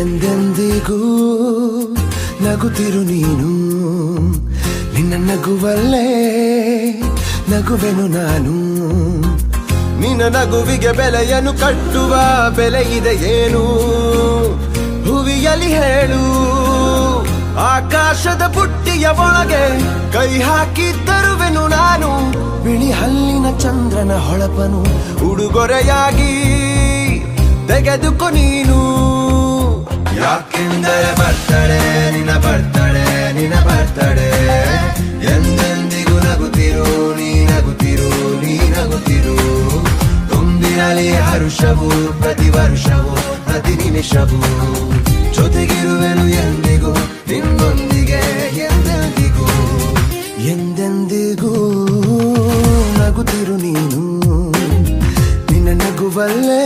ಎಂದೆಂದಿಗೂ ನಗುತ್ತಿರು ನೀನು, ನಿನ್ನ ನಗುವಲ್ಲೇ ನಗುವೆನು ನಾನು. ನಿನ್ನ ನಗುವಿಗೆ ಬೆಲೆಯನ್ನು ಕಟ್ಟುವ ಬೆಲೆ ಇದೆ ಏನು, ಹುವಿಯಲಿ ಹೇಳು. ಆಕಾಶದ ಬುಟ್ಟಿಯ ಒಳಗೆ ಕೈ ಹಾಕಿ ತರುವೆನು ನಾನು, ಬಿಳಿ ಹಲ್ಲಿನ ಚಂದ್ರನ ಹೊಳಪನು ಉಡುಗೊರೆಯಾಗಿ ತೆಗೆದುಕೊ ನೀನು. ಯಾಕೆಂದರೆ ಬರ್ತಡೆ ನಿನ್ನ ಬರ್ತಡೆ ನಿನ್ನ ಬರ್ತಡೆ, ಎಂದೆಂದಿಗೂ ನಗುತ್ತಿರು ನೀ ನಗುತ್ತಿರು ನೀ ನಗುತ್ತಿರು. ತುಂಬಿರಲಿ ಹರುಷವು ಪ್ರತಿ ವರ್ಷವೂ ಪ್ರತಿ ನಿಮಿಷವೂ, ಜೊತೆಗಿರುವೆನು ಎಂದಿಗೂ ನಿನ್ನೊಂದಿಗೆ ಎಂದೆಂದಿಗೂ. ಎಂದೆಂದಿಗೂ ನಗುತ್ತಿರು ನೀನು, ನಿನ್ನ ನಗುವಲ್ಲೇ